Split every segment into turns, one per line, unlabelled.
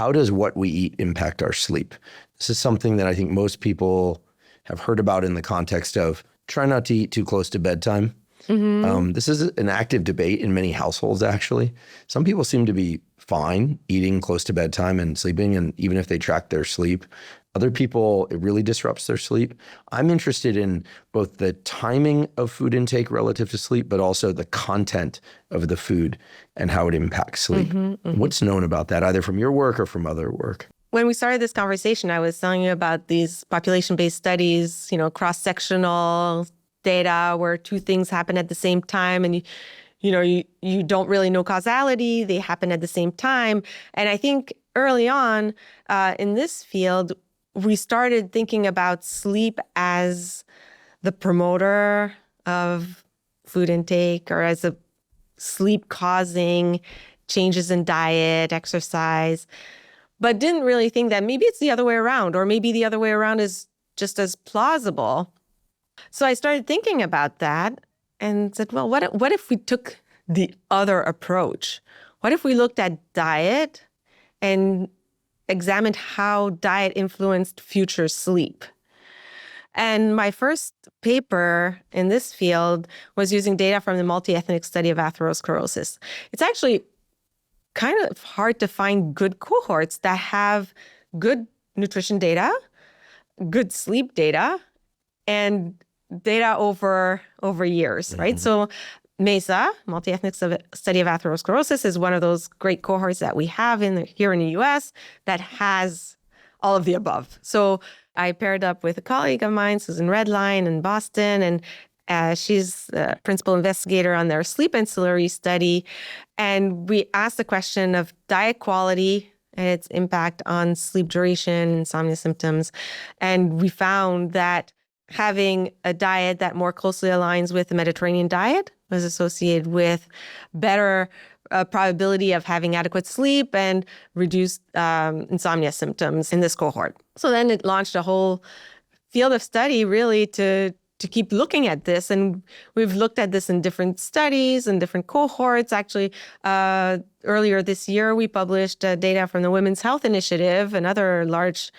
how does what we eat impact our sleep? This is something that I think most people have heard about in the context of try not to eat too close to bedtime. This is an active debate in many households, actually. Some people seem to be fine eating close to bedtime and sleeping, and even if they track their sleep. Other people, it really disrupts their sleep. I'm interested in both the timing of food intake relative to sleep, but also the content of the food and how it impacts sleep. What's known about that, either from your work or from other work?
When we started this conversation, I was telling you about these population-based studies, cross-sectional data where two things happen at the same time, and you don't really know causality. They happen at the same time. And I think early on in this field, we started thinking about sleep as the promoter of food intake or as a sleep-causing changes in diet, exercise, but didn't really think that maybe it's the other way around, or maybe the other way around is just as plausible. So I started thinking about that and said, well, what if we took the other approach? What if we looked at diet and examined how diet influenced future sleep? And my first paper in this field was using data from the multi-ethnic study of atherosclerosis. It's actually kind of hard to find good cohorts that have good nutrition data, good sleep data, and data over years, right? So MESA, multi-ethnic study of atherosclerosis, is one of those great cohorts that we have here in the US that has all of the above. So I paired up with a colleague of mine, Susan Redline in Boston, and she's the principal investigator on their sleep ancillary study. And we asked the question of diet quality and its impact on sleep duration, insomnia symptoms. And we found that having a diet that more closely aligns with the Mediterranean diet was associated with better probability of having adequate sleep and reduced insomnia symptoms in this cohort. So then it launched a whole field of study really to keep looking at this. And we've looked at this in different studies and different cohorts. Actually, earlier this year, we published data from the Women's Health Initiative, another large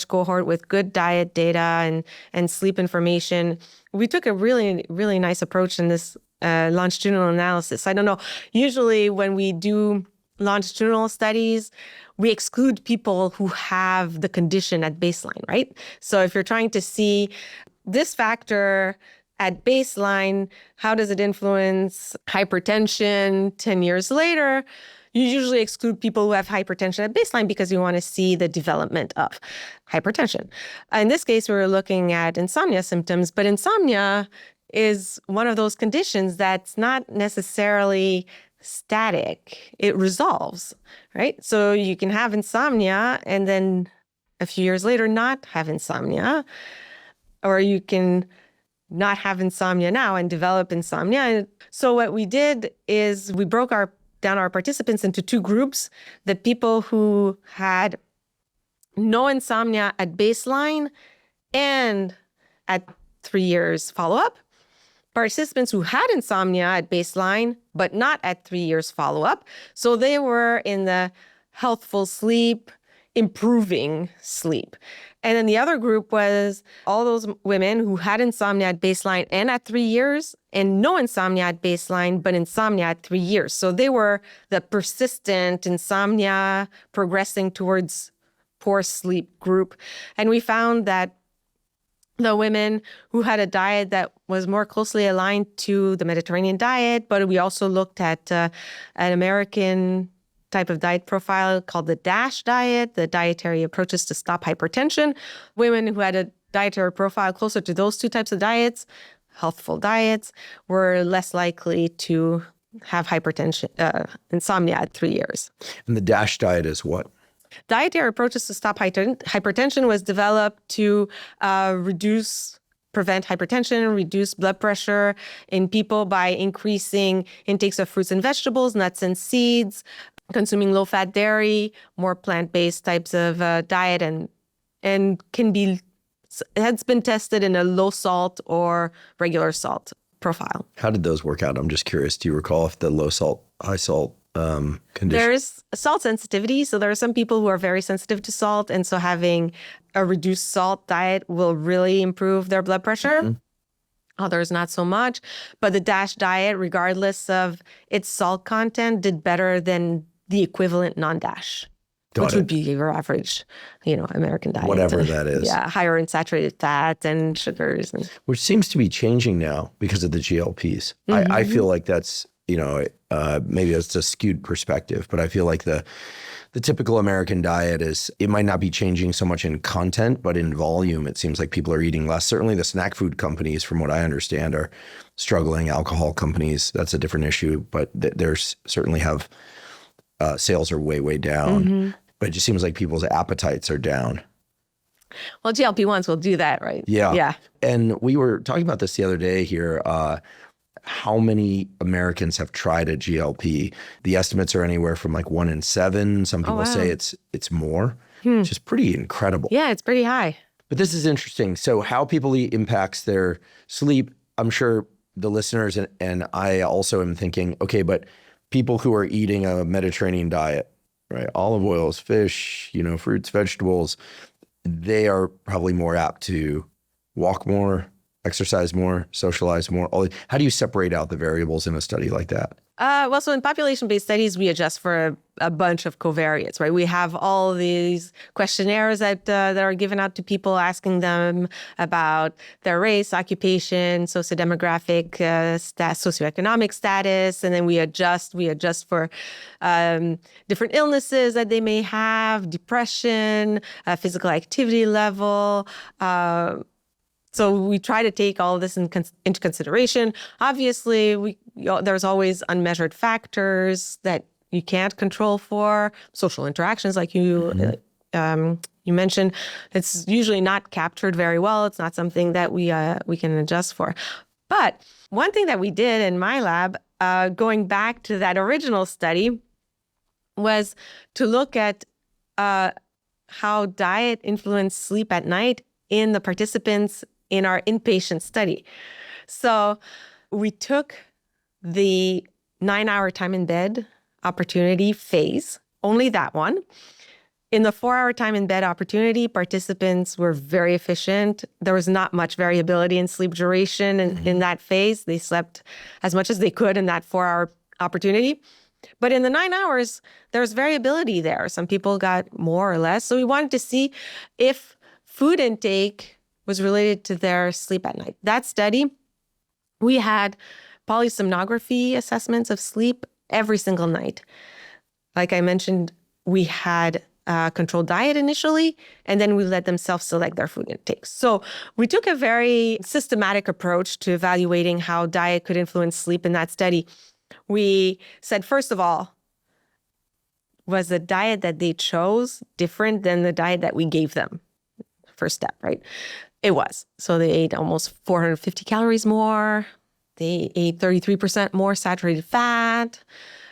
cohort with good diet data and sleep information. We took a really, really nice approach in this longitudinal analysis. I don't know, usually when we do longitudinal studies, we exclude people who have the condition at baseline, right? So if you're trying to see this factor at baseline, how does it influence hypertension 10 years later? You usually exclude people who have hypertension at baseline because you want to see the development of hypertension. In this case, we were looking at insomnia symptoms, but insomnia is one of those conditions that's not necessarily static. It resolves, right? So you can have insomnia and then a few years later not have insomnia, or you can not have insomnia now and develop insomnia. So what we did is we broke down our participants into two groups: the people who had no insomnia at baseline and at 3 years follow-up, participants who had insomnia at baseline but not at 3 years follow-up. So they were in the healthful sleep, improving sleep. And then the other group was all those women who had insomnia at baseline and at 3 years, and no insomnia at baseline, but insomnia at 3 years. So they were the persistent insomnia progressing towards poor sleep group. And we found that the women who had a diet that was more closely aligned to the Mediterranean diet, but we also looked at an American type of diet profile called the DASH diet, the dietary approaches to stop hypertension. Women who had a dietary profile closer to those two types of diets, healthful diets, were less likely to have hypertension, insomnia at 3 years.
And the DASH diet is what?
Dietary approaches to stop hypertension was developed to prevent hypertension, reduce blood pressure in people by increasing intakes of fruits and vegetables, nuts and seeds, consuming low-fat dairy, more plant-based types of diet, and has been tested in a low-salt or regular salt profile.
How did those work out? I'm just curious. Do you recall if the low-salt, high-salt condition?
There's salt sensitivity. So there are some people who are very sensitive to salt. And so having a reduced salt diet will really improve their blood pressure. Others not so much. But the DASH diet, regardless of its salt content, did better than the equivalent non-DASH, which would be your average, American diet.
Whatever that is.
Yeah, higher in saturated fat and sugars.
Which seems to be changing now because of the GLPs. I feel like that's, maybe it's a skewed perspective, but I feel like the typical American diet it might not be changing so much in content, but in volume, it seems like people are eating less. Certainly the snack food companies, from what I understand, are struggling. Alcohol companies, that's a different issue, but there's certainly have sales are way, way down. But it just seems like people's appetites are down.
Well, GLP-1s will do that, right?
Yeah. And we were talking about this the other day here. How many Americans have tried a GLP? The estimates are anywhere from like 1 in 7. Some people say it's more, which is pretty incredible.
Yeah, it's pretty high.
But this is interesting. So how people eat impacts their sleep. I'm sure the listeners and I also am thinking, okay, but people who are eating a Mediterranean diet, right? Olive oils, fish, fruits, vegetables, they are probably more apt to walk more, exercise more, socialize more. How do you separate out the variables in a study like that?
Well, so in population-based studies, we adjust for a bunch of covariates, right? We have all these questionnaires that are given out to people, asking them about their race, occupation, sociodemographic, socioeconomic status, and then we adjust for different illnesses that they may have, depression, physical activity level. So we try to take all of this into consideration. Obviously, there's always unmeasured factors that you can't control for. Social interactions, like you mentioned, it's usually not captured very well. It's not something that we can adjust for. But one thing that we did in my lab, going back to that original study, was to look at how diet influenced sleep at night in the participants in our inpatient study. So we took the 9-hour time in bed opportunity phase, only that one. In the 4-hour time in bed opportunity, participants were very efficient. There was not much variability in sleep duration in that phase. They slept as much as they could in that 4-hour opportunity. But in the 9 hours, there's variability there. Some people got more or less. So we wanted to see if food intake was related to their sleep at night. That study, we had polysomnography assessments of sleep every single night. Like I mentioned, we had a controlled diet initially, and then we let them self-select their food intakes. So we took a very systematic approach to evaluating how diet could influence sleep in that study. We said, first of all, was the diet that they chose different than the diet that we gave them? First step, right? It was. So they ate almost 450 calories more. They ate 33% more saturated fat,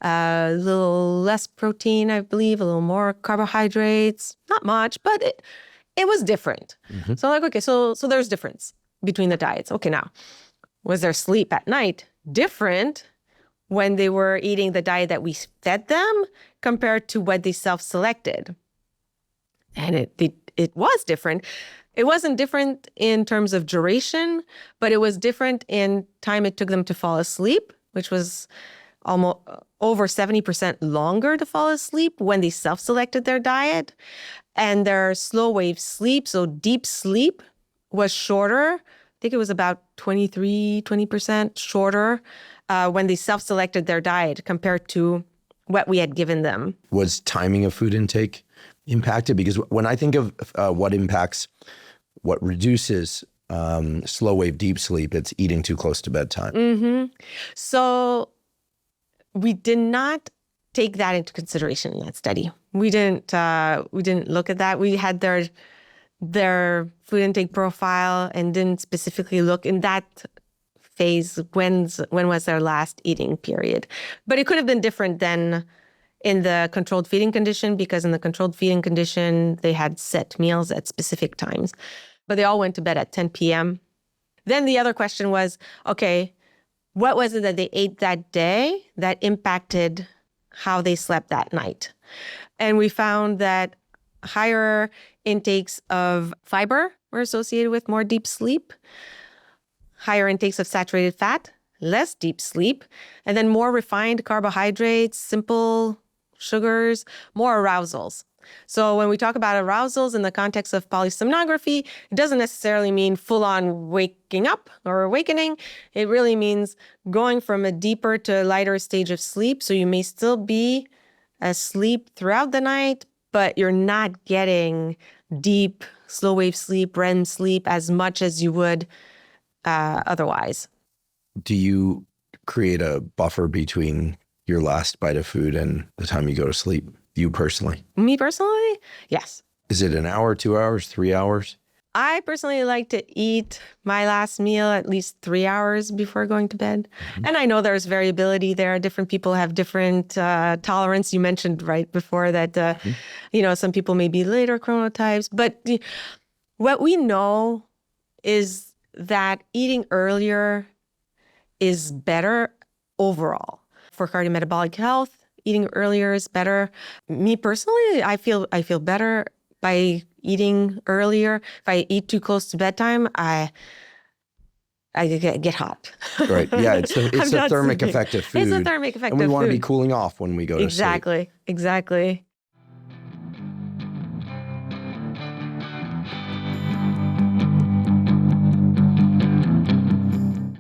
a little less protein, I believe, a little more carbohydrates. Not much, but it was different. So like, okay, so there's difference between the diets. Okay, now, was their sleep at night different when they were eating the diet that we fed them compared to what they self-selected? And it was different. It wasn't different in terms of duration, but it was different in time it took them to fall asleep, which was almost over 70% longer to fall asleep when they self-selected their diet. And their slow wave sleep, so deep sleep, was shorter. I think it was about 20% shorter when they self-selected their diet compared to what we had given them.
Was timing of food intake impacted? Because when I think of what reduces slow wave deep sleep, it's eating too close to bedtime.
So we did not take that into consideration in that study. We didn't look at that. We had their food intake profile and didn't specifically look in that phase when was their last eating period. But it could have been different than in the controlled feeding condition, because in the controlled feeding condition, they had set meals at specific times. But they all went to bed at 10 p.m. Then the other question was, okay, what was it that they ate that day that impacted how they slept that night. And we found that higher intakes of fiber were associated with more deep sleep, higher intakes of saturated fat, less deep sleep, and then more refined carbohydrates, simple sugars, more arousals. So when we talk about arousals in the context of polysomnography, it doesn't necessarily mean full-on waking up or awakening. It really means going from a deeper to a lighter stage of sleep. So you may still be asleep throughout the night, but you're not getting deep, slow-wave sleep, REM sleep as much as you would otherwise.
Do you create a buffer between your last bite of food and the time you go to sleep? You personally?
Me personally? Yes.
Is it an hour, 2 hours, 3 hours?
I personally like to eat my last meal at least 3 hours before going to bed. Mm-hmm. And I know there's variability there. Different people have different tolerance. You mentioned right before that, some people may be later chronotypes. But what we know is that eating earlier is better overall for cardiometabolic health. Eating earlier is better. Me personally, I feel better by eating earlier. If I eat too close to bedtime, I get hot.
Right. Yeah. It's a thermic effect of food.
It's a thermic effect of food.
And we want to be cooling off when we go to sleep.
Exactly.